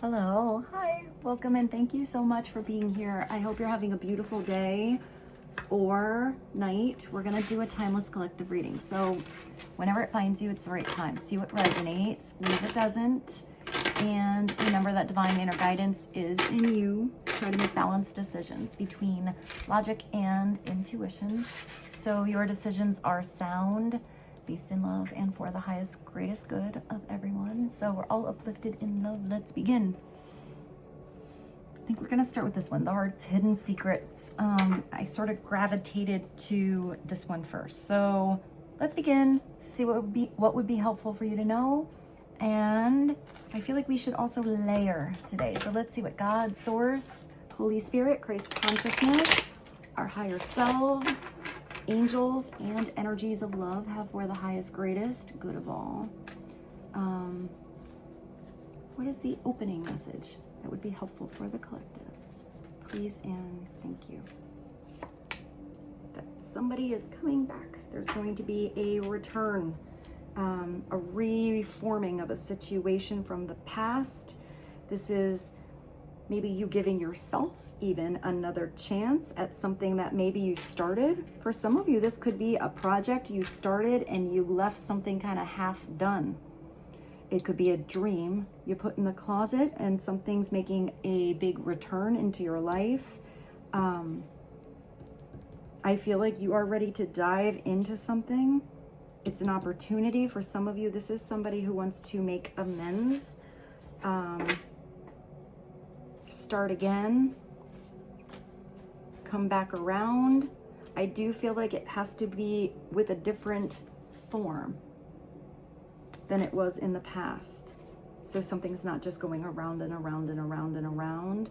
Hello, hi, welcome, and thank you so much for being here. I hope you're having a beautiful day or night. We're gonna do a timeless collective reading. So whenever it finds you, it's the right time. See what resonates, leave it doesn't. And remember that divine inner guidance is in you. Try to make balanced decisions between logic and intuition. So your decisions are sound, based in love, and for the highest, greatest good of everyone. So we're all uplifted in love. Let's begin. I think we're gonna start with this one, the heart's hidden secrets. I sort of gravitated to this one first. So let's begin, see what would be helpful for you to know. And I feel like we should also layer today. So let's see what God, Source, Holy Spirit, Christ consciousness, our higher selves, angels, and energies of love have for the highest, greatest good of all. What is the opening message that would be helpful for the collective? Please and thank you. That somebody is coming back. There's going to be a return, a reforming of a situation from the past. This is maybe you giving yourself even another chance at something that maybe you started. For some of you, this could be a project you started and you left something kind of half done. It could be a dream you put in the closet and something's making a big return into your life. I feel like you are ready to dive into something. It's an opportunity for some of you. This is somebody who wants to make amends, start again, come back around. I do feel like it has to be with a different form than it was in the past. So something's not just going around and around and around and around.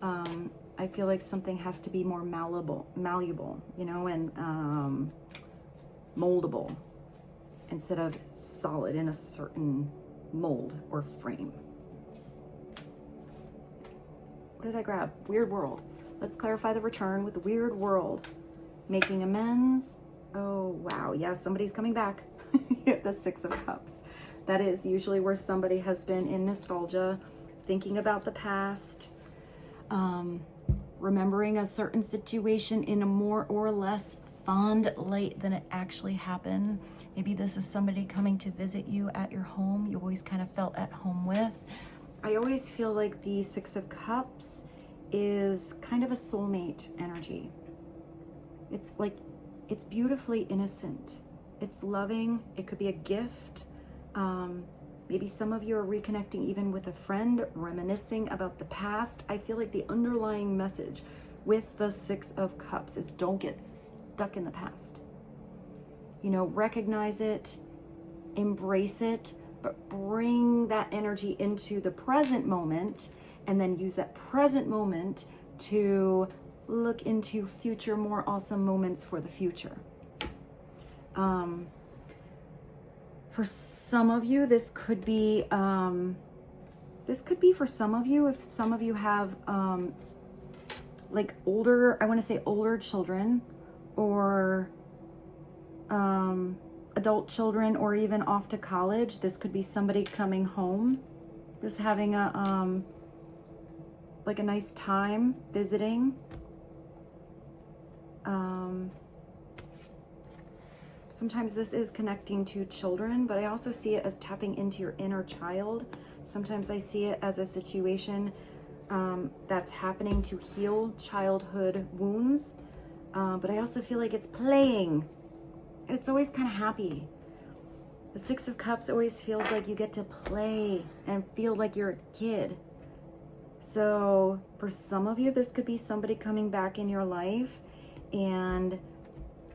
I feel like something has to be more malleable, you know, and moldable instead of solid in a certain mold or frame. What did I grab? Weird world. Let's clarify the return with the weird world. Making amends. Oh, wow. Yeah, somebody's coming back. The Six of Cups. That is usually where somebody has been in nostalgia, thinking about the past, remembering a certain situation in a more or less fond light than it actually happened. Maybe this is somebody coming to visit you at your home you always kind of felt at home with. I always feel like the Six of Cups is kind of a soulmate energy. It's like, it's beautifully innocent. It's loving. It could be a gift. Maybe some of you are reconnecting even with a friend, reminiscing about the past. I feel like the underlying message with the Six of Cups is don't get stuck in the past. You know, recognize it, embrace it, but bring that energy into the present moment and then use that present moment to look into future, more awesome moments for the future. For some of you, this could be for some of you, if some of you have like older, I want to say older children or adult children, or even off to college. This could be somebody coming home, just having a like a nice time visiting. Sometimes this is connecting to children, but I also see it as tapping into your inner child. Sometimes I see it as a situation that's happening to heal childhood wounds, but I also feel like it's playing. It's always kind of happy. The Six of Cups always feels like you get to play and feel like you're a kid. So for some of you, this could be somebody coming back in your life and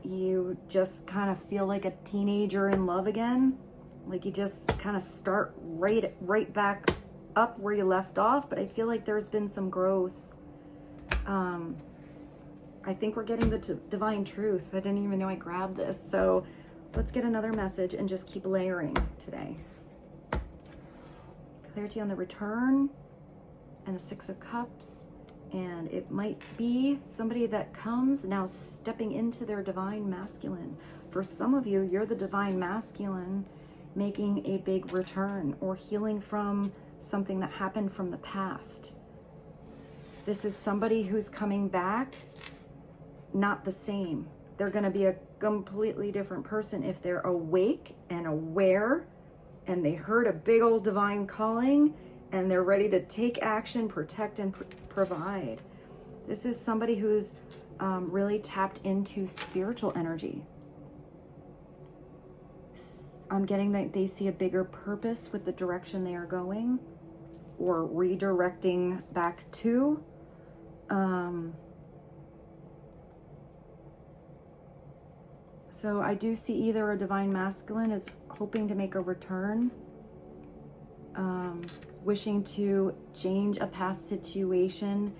you just kind of feel like a teenager in love again. Like you just kind of start right back up where you left off. But I feel like there's been some growth. I think we're getting the divine truth. I didn't even know I grabbed this. So let's get another message and just keep layering today. Clarity on the return and the Six of Cups. And it might be somebody that comes now stepping into their divine masculine. For some of you, you're the divine masculine making a big return or healing from something that happened from the past. This is somebody who's coming back, not the same. They're going to be a completely different person if they're awake and aware and they heard a big old divine calling and they're ready to take action, protect, and provide. This is somebody who's really tapped into spiritual energy. I'm getting that they see a bigger purpose with the direction they are going or redirecting back to. So I do see either a divine masculine is hoping to make a return, wishing to change a past situation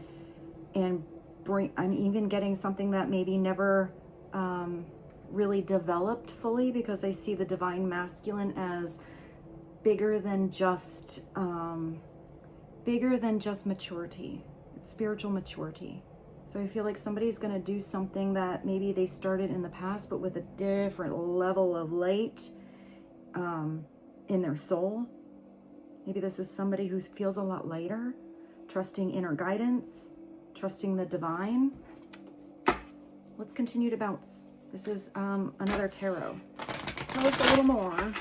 and bring, I'm even getting something that maybe never really developed fully, because I see the divine masculine as bigger than just maturity. It's spiritual maturity. So I feel like somebody's going to do something that maybe they started in the past, but with a different level of light in their soul. Maybe this is somebody who feels a lot lighter, trusting inner guidance, trusting the divine. Let's continue to bounce. This is another tarot. Tell us a little more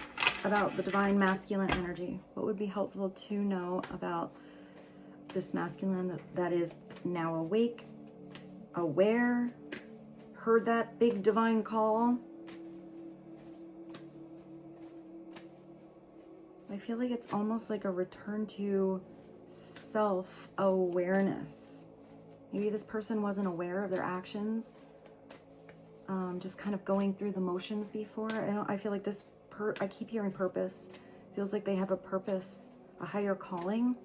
about the divine masculine energy. What would be helpful to know about this masculine that is now awake, aware, heard that big divine call? I feel like it's almost like a return to self-awareness. Maybe this person wasn't aware of their actions, just kind of going through the motions before. I feel like I keep hearing purpose. Feels like they have a purpose, a higher calling.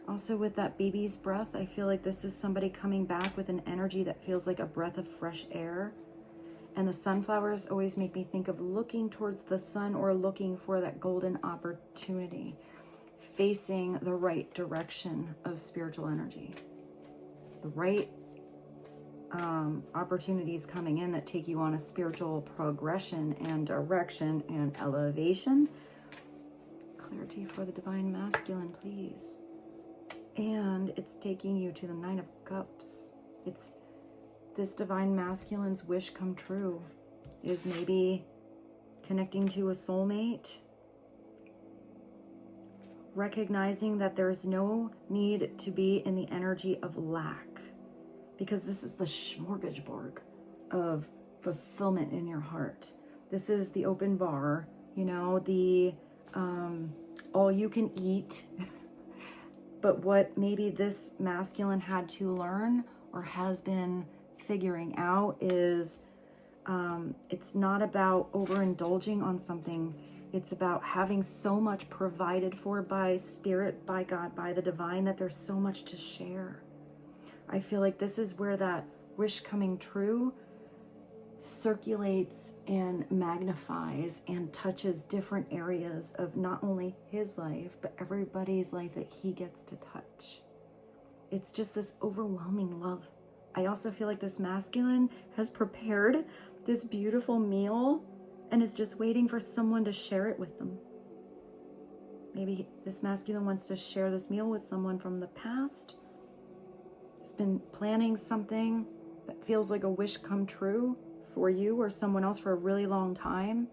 Also with that baby's breath, I feel like this is somebody coming back with an energy that feels like a breath of fresh air. And the sunflowers always make me think of looking towards the sun or looking for that golden opportunity, facing the right direction of spiritual energy. The right opportunities coming in that take you on a spiritual progression and direction and elevation. Clarity for the divine masculine, please. And it's taking you to the 9 of Cups. It's this divine masculine's wish come true is maybe connecting to a soulmate, recognizing that there is no need to be in the energy of lack, because this is the smorgasbord of fulfillment in your heart. This is the open bar, the all you can eat. But what maybe this masculine had to learn or has been figuring out is it's not about overindulging on something. It's about having so much provided for by spirit, by God, by the divine, that there's so much to share. I feel like this is where that wish coming true circulates and magnifies and touches different areas of not only his life, but everybody's life that he gets to touch. It's just this overwhelming love. I also feel like this masculine has prepared this beautiful meal and is just waiting for someone to share it with them. Maybe this masculine wants to share this meal with someone from the past. He's been planning something that feels like a wish come true for you or someone else for a really long time.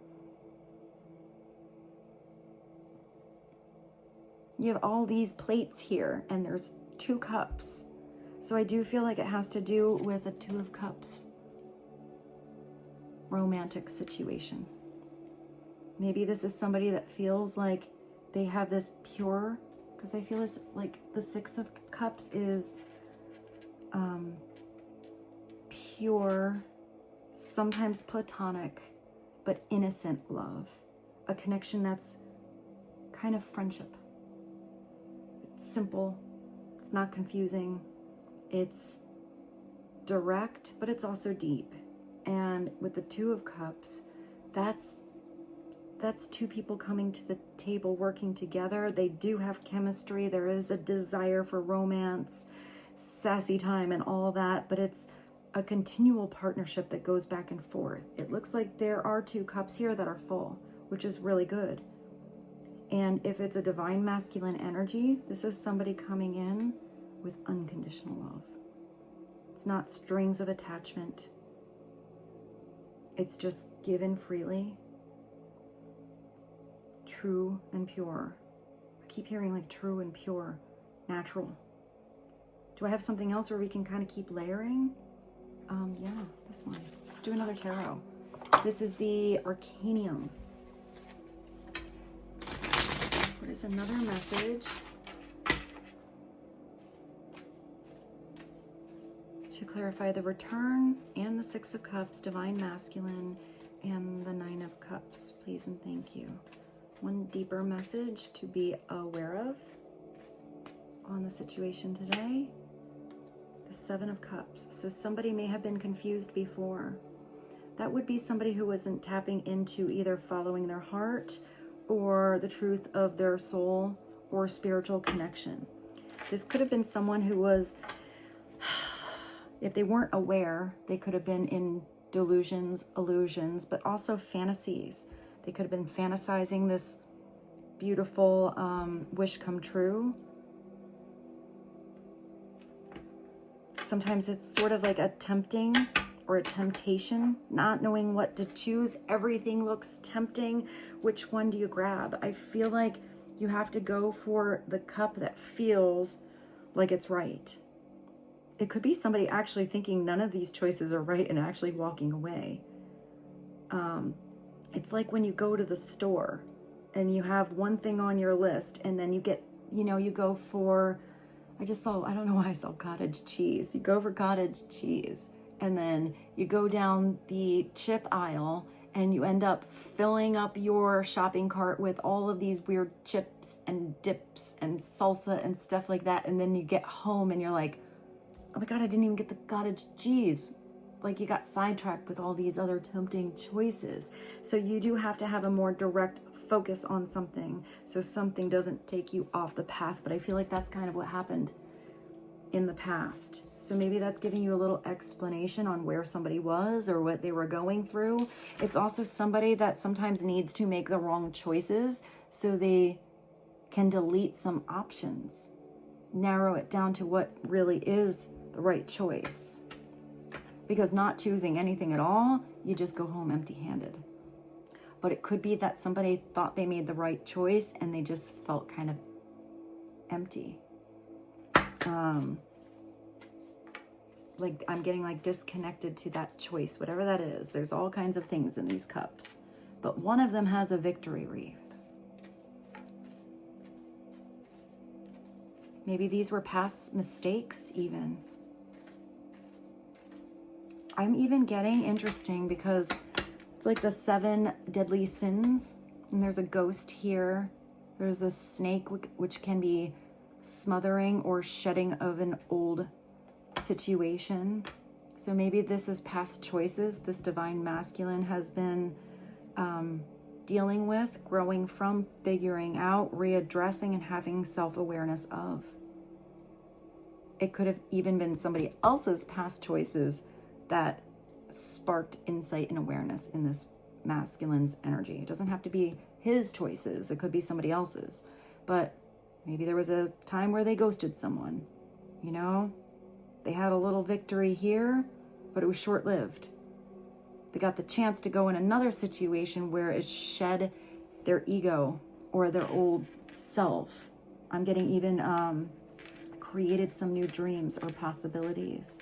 You have all these plates here and there's 2 cups. So I do feel like it has to do with a 2 of Cups romantic situation. Maybe this is somebody that feels like they have this pure, because I feel like the 6 of Cups is pure, sometimes platonic, but innocent love. A connection that's kind of friendship. It's simple. It's not confusing. It's direct, but it's also deep. And with the 2 of Cups, that's 2 people coming to the table, working together. They do have chemistry. There is a desire for romance, sassy time, and all that, but it's a continual partnership that goes back and forth. It looks like there are 2 cups here that are full, which is really good. And if it's a divine masculine energy, this is somebody coming in with unconditional love. It's not strings of attachment. It's just given freely, true and pure. I keep hearing like true and pure, natural. Do I have something else where we can kind of keep layering? Yeah, this one. Let's do another tarot. This is the Arcanium. What is another message to clarify the return and the 6 of Cups, divine masculine, and the 9 of Cups? Please and thank you. One deeper message to be aware of on the situation today. The 7 of Cups. So somebody may have been confused before. That would be somebody who wasn't tapping into either following their heart or the truth of their soul or spiritual connection. This could have been someone who was, if they weren't aware, they could have been in delusions, illusions, but also fantasies. They could have been fantasizing this beautiful wish come true. Sometimes it's sort of like a tempting or a temptation, not knowing what to choose. Everything looks tempting. Which one do you grab? I feel like you have to go for the cup that feels like it's right. It could be somebody actually thinking none of these choices are right and actually walking away. It's like when you go to the store and you have one thing on your list and then you get, you go for, I don't know why I saw cottage cheese. You go for cottage cheese and then you go down the chip aisle and you end up filling up your shopping cart with all of these weird chips and dips and salsa and stuff like that. And then you get home and you're like, oh my God, I didn't even get the cottage cheese. Like you got sidetracked with all these other tempting choices. So you do have to have a more direct focus on something so something doesn't take you off the path. But I feel like that's kind of what happened in the past. So maybe that's giving you a little explanation on where somebody was or what they were going through. It's also somebody that sometimes needs to make the wrong choices so they can delete some options, narrow it down to what really is the right choice. Because not choosing anything at all, you just go home empty-handed. But it could be that somebody thought they made the right choice and they just felt kind of empty. Like I'm getting like disconnected to that choice, whatever that is. There's all kinds of things in these cups, but one of them has a victory wreath. Maybe these were past mistakes even. I'm even getting interesting because it's like the 7 deadly sins, and there's a ghost here. There's a snake, which can be smothering or shedding of an old situation. So maybe this is past choices this divine masculine has been dealing with, growing from, figuring out, readdressing, and having self-awareness of. It could have even been somebody else's past choices that sparked insight and awareness in this masculine's energy. It doesn't have to be his choices. It could be somebody else's. But maybe there was a time where they ghosted someone. They had a little victory here, but it was short-lived. They got the chance to go in another situation where it shed their ego or their old self. I'm getting even created some new dreams or possibilities.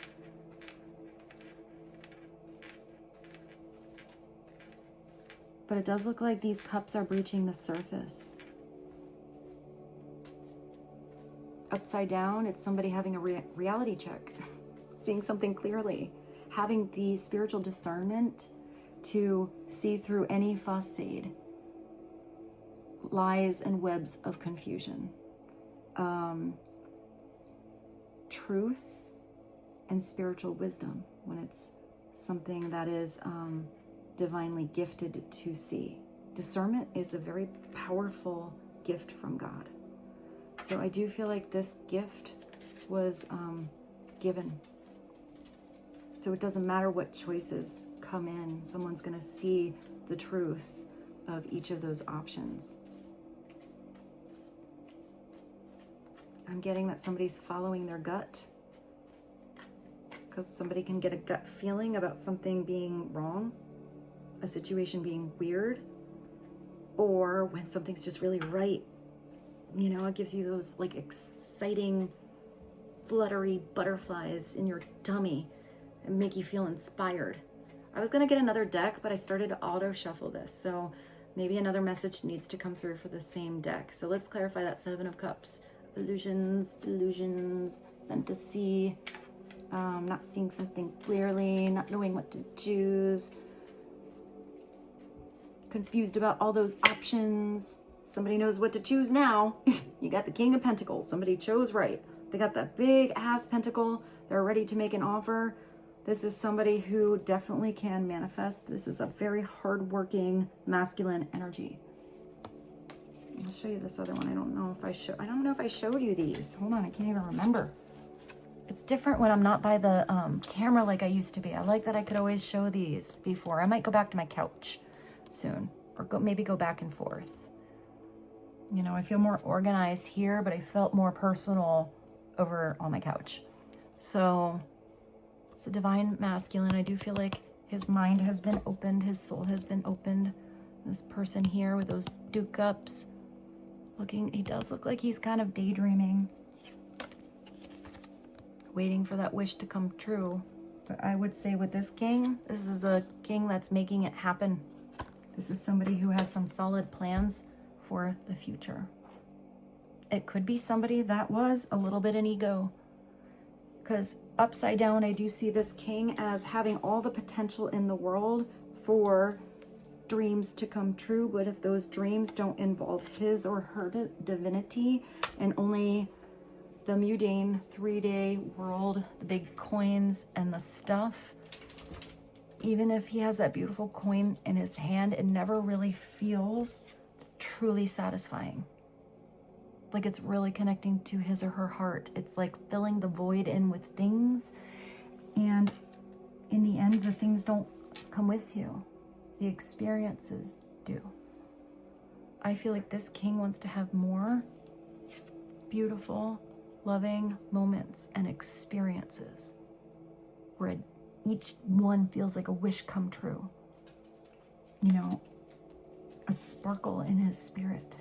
But it does look like these cups are breaching the surface. Upside down, it's somebody having a reality check, seeing something clearly, having the spiritual discernment to see through any facade, lies and webs of confusion. Truth and spiritual wisdom when it's something that is divinely gifted to see. Discernment is a very powerful gift from God. So I do feel like this gift was given. So it doesn't matter what choices come in. Someone's going to see the truth of each of those options. I'm getting that somebody's following their gut, because somebody can get a gut feeling about something being wrong, a situation being weird, or when something's just really right. You know, it gives you those like exciting, fluttery butterflies in your tummy and make you feel inspired. I was gonna get another deck, but I started to auto shuffle this, so maybe another message needs to come through for the same deck. So let's clarify that Seven of Cups. Illusions, delusions, fantasy, not seeing something clearly, not knowing what to choose, confused about all those options. Somebody knows what to choose now. You got the King of Pentacles. Somebody chose right. They got that big ass pentacle. They're ready to make an offer. This is somebody who definitely can manifest. This is a very hardworking masculine energy. I'll show you this other one. I don't know if I showed you these. Hold on, I can't even remember. It's different when I'm not by the camera like I used to be. I like that I could always show these before. I might go back to my couch soon, or maybe go back and forth. You know, I feel more organized here, but I felt more personal over on my couch. So it's a divine masculine. I do feel like his mind has been opened. His soul has been opened. This person here with those Duke cups looking, he does look like he's kind of daydreaming, waiting for that wish to come true. But I would say with this king, this is a king that's making it happen. This is somebody who has some solid plans for the future. It could be somebody that was a little bit an ego, because upside down I do see this king as having all the potential in the world for dreams to come true. But if those dreams don't involve his or her divinity and only the mundane 3-day world, the big coins and the stuff, even if he has that beautiful coin in his hand, it never really feels truly satisfying. Like it's really connecting to his or her heart. It's like filling the void in with things, and in the end the things don't come with you, the experiences do. I feel like this king wants to have more beautiful, loving moments and experiences where each one feels like a wish come true. You know, a sparkle in his spirit.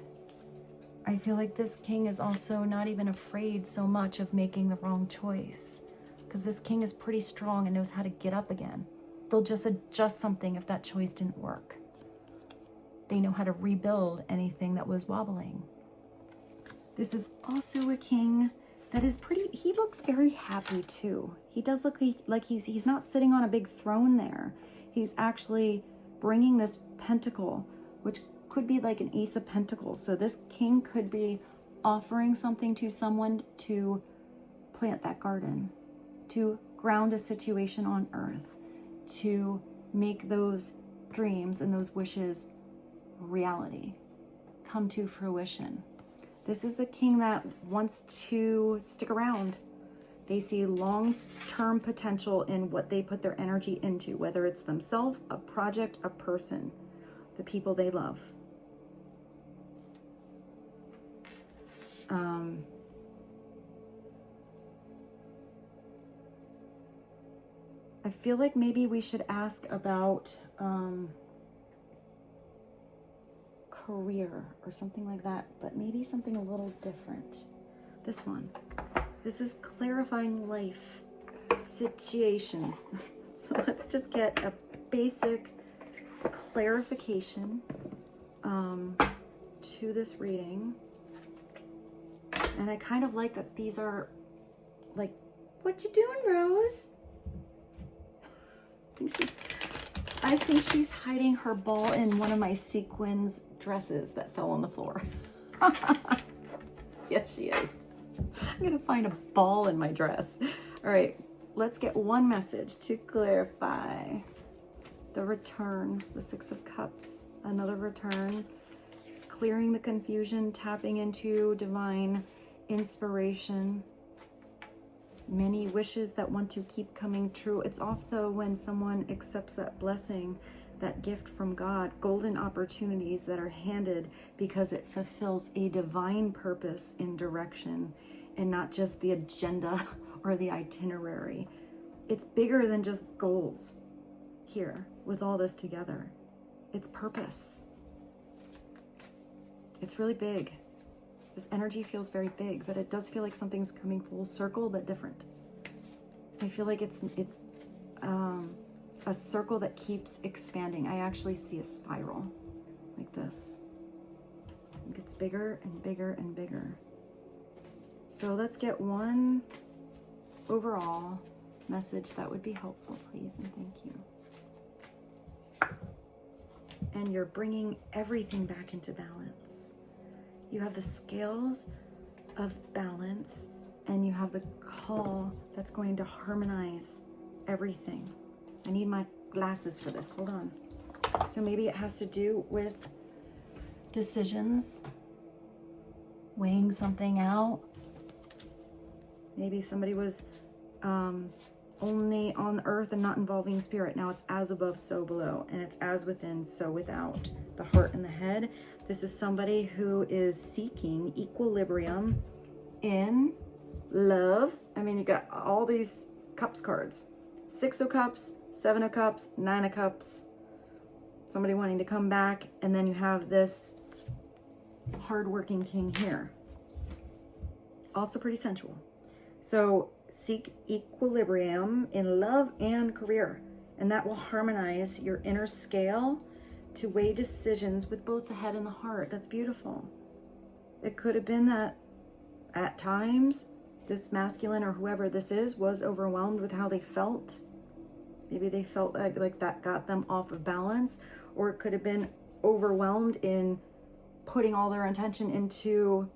I feel like this king is also not even afraid so much of making the wrong choice, because this king is pretty strong and knows how to get up again. They'll just adjust something if that choice didn't work. They know how to rebuild anything that was wobbling. This is also a king that is pretty, he looks very happy too. He does look like he's not sitting on a big throne there. He's actually bringing this pentacle, which could be like an Ace of Pentacles. So this king could be offering something to someone to plant that garden, to ground a situation on earth, to make those dreams and those wishes reality, come to fruition. This is a king that wants to stick around. They see long-term potential in what they put their energy into, whether it's themselves, a project, a person, the people they love. I feel like maybe we should ask about career or something like that, but maybe something a little different. This one. This is clarifying life situations. So let's just get a basic clarification to this reading. And I kind of like that these are like, what you doing, Rose? I think she's hiding her ball in one of my sequins dresses that fell on the floor. Yes, she is. I'm gonna find a ball in my dress. All right, let's get one message to clarify. The return, the Six of Cups, another return, clearing the confusion, tapping into divine inspiration. many wishes that want to keep coming true. It's also when someone accepts that blessing, that gift from God, golden opportunities that are handed because it fulfills a divine purpose in direction and not just the agenda or the itinerary. It's bigger than just goals here with all this together. It's purpose. It's really big. This energy feels very big, but it does feel like something's coming full circle, but different. I feel like it's a circle that keeps expanding. I actually see a spiral like this. It gets bigger and bigger and bigger. So let's get one overall message that would be helpful, please, and thank you. And you're bringing everything back into balance. You have the scales of balance, and you have the call that's going to harmonize everything. I need my glasses for this. Hold on. So maybe it has to do with decisions, weighing something out. Maybe somebody was only on earth and not involving spirit. Now it's as above, so below, and it's as within, so without. The heart and the head. This is somebody who is seeking equilibrium in love. I mean, you got all these cups cards. 6 of Cups, 7 of Cups, 9 of Cups. Somebody wanting to come back, and then you have this hardworking king here. Also pretty sensual. So seek equilibrium in love and career, and that will harmonize your inner scale to weigh decisions with both the head and the heart. That's beautiful. It could have been that at times this masculine or whoever this is was overwhelmed with how they felt. Maybe they felt like that got them off of balance, or it could have been overwhelmed in putting all their attention into,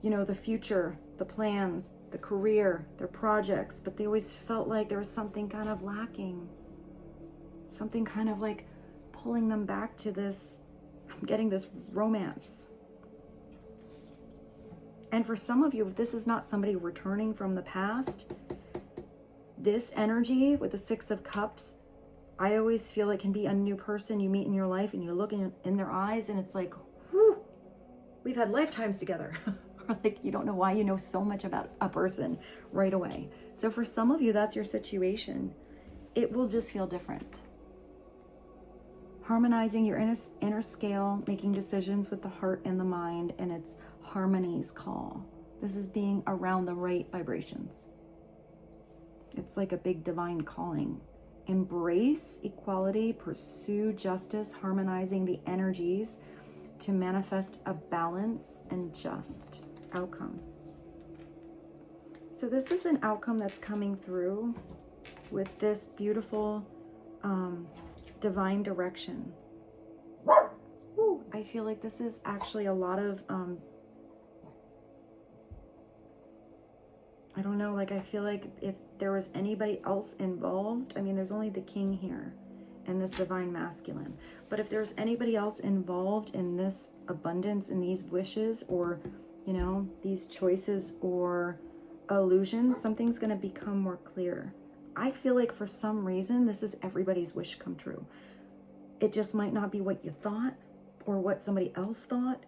you know, the future, the plans, the career, their projects, but they always felt like there was something kind of lacking. Something kind of like pulling them back to this, I'm getting this romance. And for some of you, if this is not somebody returning from the past, this energy with the 6 of Cups, I always feel it can be a new person you meet in your life, and you look in their eyes and it's like, whew, we've had lifetimes together. Or like you don't know why you know so much about a person right away. So for some of you, that's your situation. It will just feel different. Harmonizing your inner scale, making decisions with the heart and the mind, and it's harmony's call. This is being around the right vibrations. It's like a big divine calling. Embrace equality, pursue justice, harmonizing the energies to manifest a balance and just outcome. So this is an outcome that's coming through with this beautiful divine direction. Ooh, I feel like this is actually a lot of I don't know, like I feel like if there was anybody else involved, I mean, there's only the king here and this divine masculine. But if there's anybody else involved in this abundance and these wishes, or, you know, these choices or illusions, something's going to become more clear. I feel like for some reason, this is everybody's wish come true. It just might not be what you thought or what somebody else thought,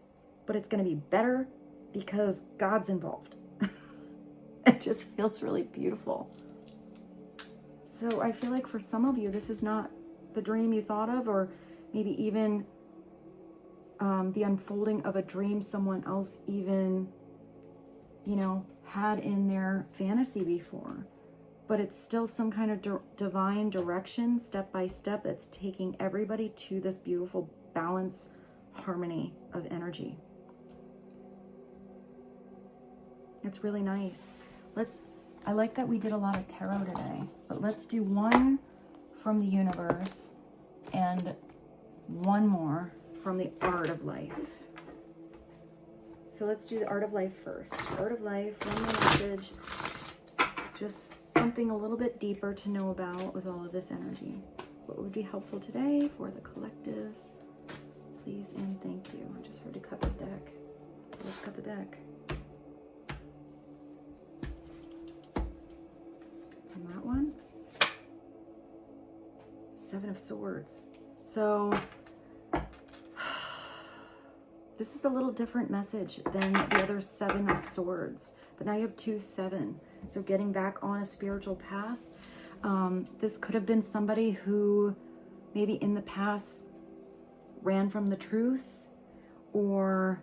but it's going to be better because God's involved. It just feels really beautiful. So I feel like for some of you, this is not the dream you thought of, or maybe even the unfolding of a dream someone else even, you know, had in their fantasy before. But it's still some kind of divine direction, step by step, that's taking everybody to this beautiful balance, harmony of energy. It's really nice. I like that we did a lot of tarot today, but let's do one from the universe and one more from the art of life. So let's do the art of life first. Art of life, one more message, just something a little bit deeper to know about with all of this energy. What would be helpful today for the collective? Please and thank you. I just heard to cut the deck. Let's cut the deck. And that one. Seven of Swords. So this is a little different message than the other Seven of Swords. But now you have 2, 7. So getting back on a spiritual path. This could have been somebody who maybe in the past ran from the truth, or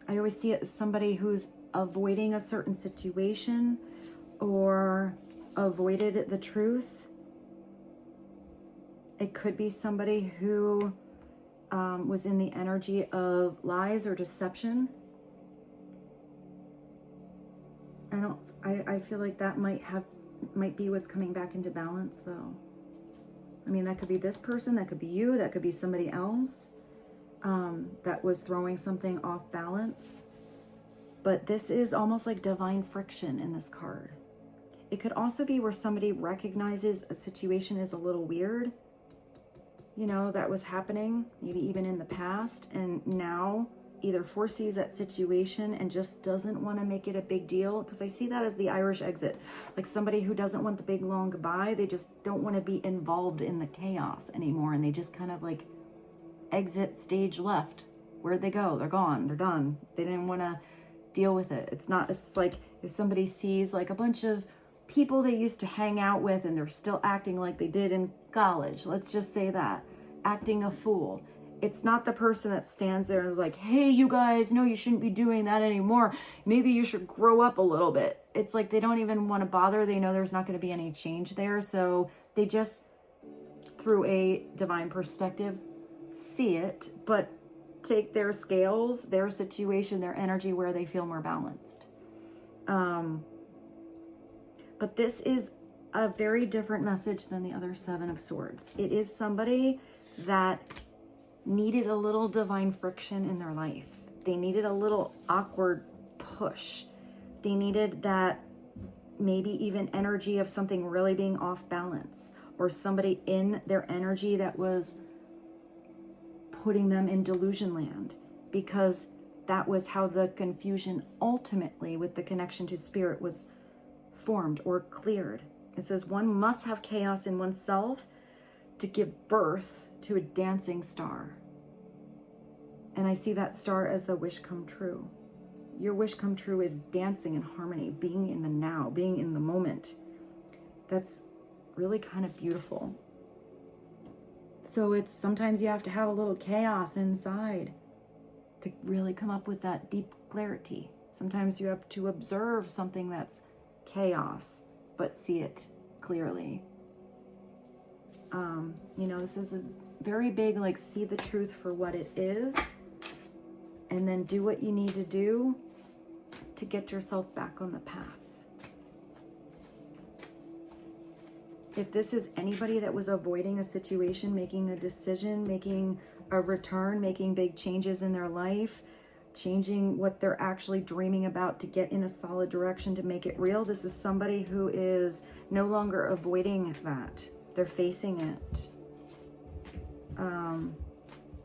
I always see it as somebody who's avoiding a certain situation or avoided the truth. It could be somebody who was in the energy of lies or deception. I feel like that might be what's coming back into balance, though. I mean, that could be this person, that could be you, that could be somebody else that was throwing something off balance. But this is almost like divine friction in this card. It could also be where somebody recognizes a situation is a little weird, you know, that was happening, maybe even in the past, and now either foresees that situation and just doesn't want to make it a big deal. Because I see that as the Irish exit, like somebody who doesn't want the big long goodbye. They just don't want to be involved in the chaos anymore, and they just kind of like exit stage left. Where'd they go? They're gone. They're done. They didn't want to deal with it. It's like if somebody sees like a bunch of people they used to hang out with and they're still acting like they did in college. Let's just say that. Acting a fool. It's not the person that stands there and like, hey, you guys, no, you shouldn't be doing that anymore. Maybe you should grow up a little bit. It's like they don't even want to bother. They know there's not going to be any change there. So they just, through a divine perspective, see it, but take their scales, their situation, their energy where they feel more balanced. But this is a very different message than the other Seven of Swords. It is somebody that needed a little divine friction in their life. They needed a little awkward push. They needed that maybe even energy of something really being off balance, or somebody in their energy that was putting them in delusion land, because that was how the confusion ultimately with the connection to spirit was formed or cleared. It says one must have chaos in oneself to give birth to a dancing star. And I see that star as the wish come true. Your wish come true is dancing in harmony, being in the now, being in the moment. That's really kind of beautiful. So it's sometimes you have to have a little chaos inside to really come up with that deep clarity. Sometimes you have to observe something that's chaos, but see it clearly. You know, this is a very big, like, see the truth for what it is, and then do what you need to do to get yourself back on the path. If this is anybody that was avoiding a situation, making a decision, making a return, making big changes in their life, changing what they're actually dreaming about to get in a solid direction to make it real, this is somebody who is no longer avoiding that. They're facing it.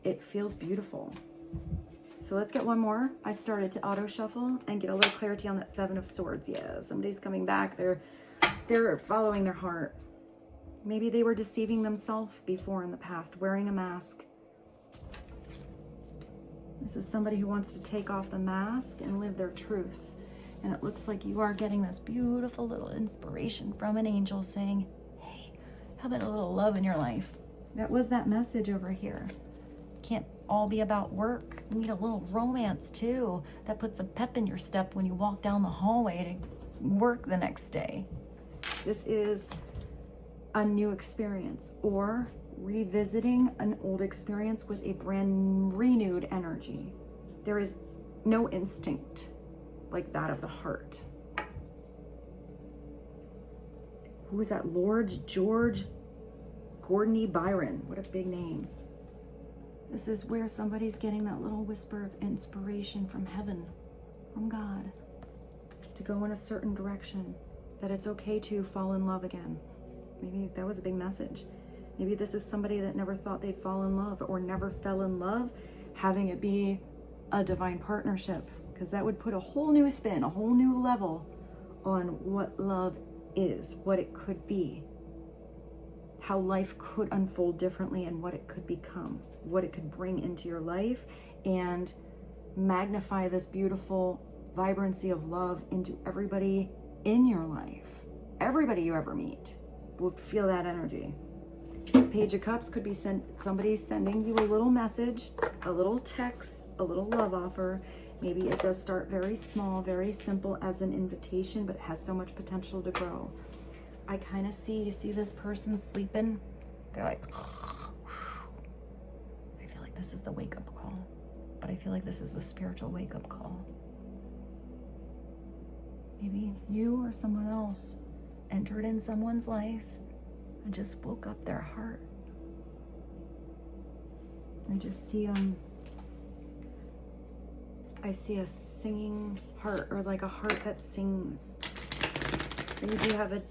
It feels beautiful. So let's get one more. I started to auto shuffle and get a little clarity on that Seven of Swords. Yeah, somebody's coming back. They're following their heart. Maybe they were deceiving themselves before in the past, wearing a mask. This is somebody who wants to take off the mask and live their truth. And it looks like you are getting this beautiful little inspiration from an angel saying, hey, how about a little love in your life? That was that message over here. Can't all be about work. You need a little romance too. That puts a pep in your step when you walk down the hallway to work the next day. This is a new experience, or revisiting an old experience with a brand renewed energy. There is no instinct like that of the heart. Who is that? Lord George Gordon Byron. What a big name. This is where somebody's getting that little whisper of inspiration from heaven, from God, to go in a certain direction, that it's okay to fall in love again. Maybe that was a big message. Maybe this is somebody that never thought they'd fall in love, or never fell in love, having it be a divine partnership, because that would put a whole new spin, a whole new level on what love is, what it could be, how life could unfold differently and what it could become, what it could bring into your life, and magnify this beautiful vibrancy of love into everybody in your life. Everybody you ever meet will feel that energy. Page of Cups could be somebody sending you a little message, a little text, a little love offer. Maybe it does start very small, very simple as an invitation, but it has so much potential to grow. I kind of see, you see this person sleeping? They're like, I feel like this is the wake-up call, but I feel like this is a spiritual wake-up call. Maybe you or someone else entered in someone's life and just woke up their heart. I just see I see a singing heart, or like a heart that sings. Maybe you have a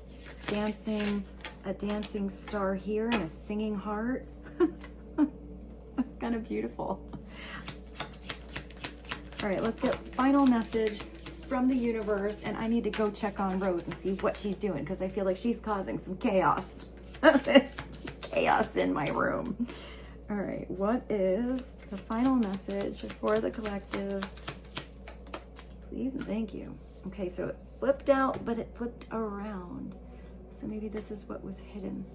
dancing star here and a singing heart. That's kind of beautiful. All right, let's get final message from the universe, and I need to go check on Rose and see what she's doing, because I feel like she's causing some chaos. Chaos in my room. All right, what is the final message for the collective? Please and thank you. Okay, so it flipped out, but it flipped around. So maybe this is what was hidden.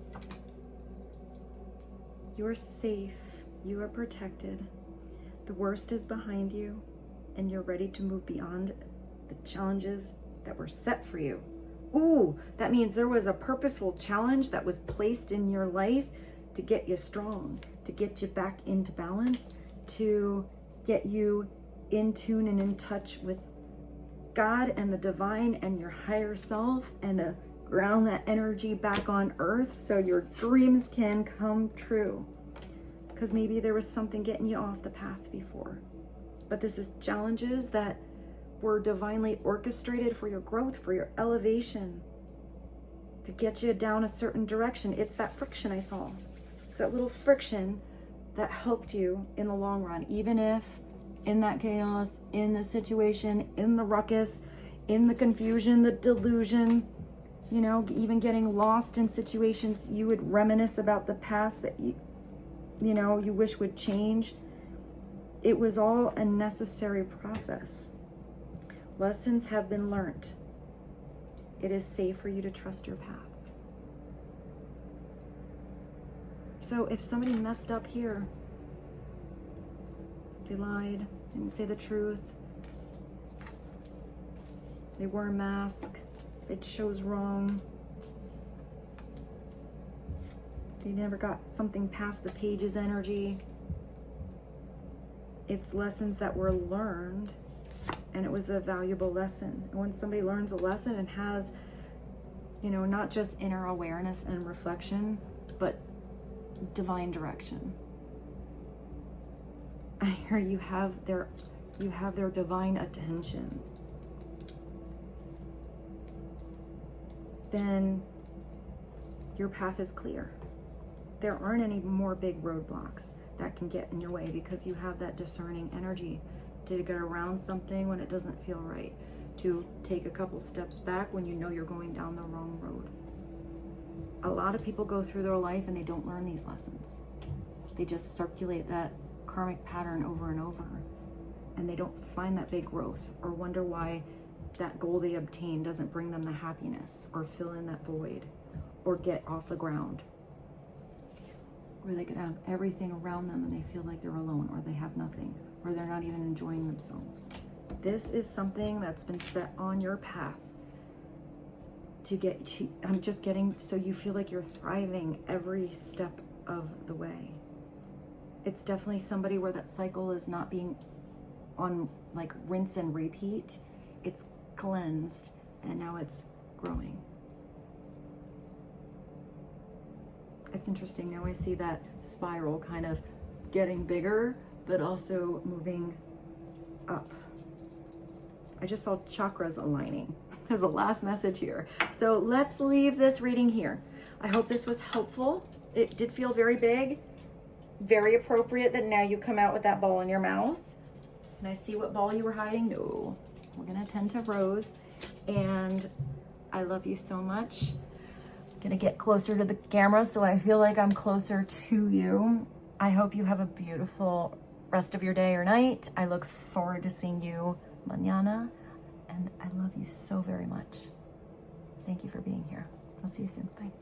You're safe. You are protected. The worst is behind you, and you're ready to move beyond the challenges that were set for you. Ooh, that means there was a purposeful challenge that was placed in your life to get you strong, to get you back into balance, to get you in tune and in touch with God and the divine and your higher self, and to ground that energy back on earth so your dreams can come true. Because maybe there was something getting you off the path before. But this is challenges that were divinely orchestrated for your growth, for your elevation, to get you down a certain direction. It's that friction I saw. It's that little friction that helped you in the long run, even if in that chaos, in the situation, in the ruckus, in the confusion, the delusion, you know, even getting lost in situations you would reminisce about the past that you know, you wish would change. It was all a necessary process. Lessons have been learnt. It is safe for you to trust your path. So if somebody messed up here, they lied, didn't say the truth, they wore a mask, they chose wrong, they never got something past the page's energy, it's lessons that were learned, and it was a valuable lesson. And when somebody learns a lesson and has, you know, not just inner awareness and reflection, but divine direction. I hear you have their divine attention. Then your path is clear. There aren't any more big roadblocks that can get in your way, because you have that discerning energy to get around something when it doesn't feel right, to take a couple steps back when you know you're going down the wrong road. A lot of people go through their life and they don't learn these lessons. They just circulate that karmic pattern over and over, and they don't find that big growth, or wonder why that goal they obtain doesn't bring them the happiness, or fill in that void, or get off the ground, where they could have everything around them and they feel like they're alone, or they have nothing, or they're not even enjoying themselves. This is something that's been set on your path to get to. I'm just getting so you feel like you're thriving every step of the way. It's definitely somebody where that cycle is not being on like rinse and repeat. It's cleansed, and now it's growing. It's interesting. Now I see that spiral kind of getting bigger, but also moving up. I just saw chakras aligning as a last message here. So let's leave this reading here. I hope this was helpful. It did feel very big, very appropriate that now you come out with that ball in your mouth. Can I see what ball you were hiding? No. We're going to tend to Rose. And I love you so much. Gonna get closer to the camera so I feel like I'm closer to you. I hope you have a beautiful rest of your day or night. I look forward to seeing you mañana, and I love you so very much. Thank you for being here. I'll see you soon. Bye.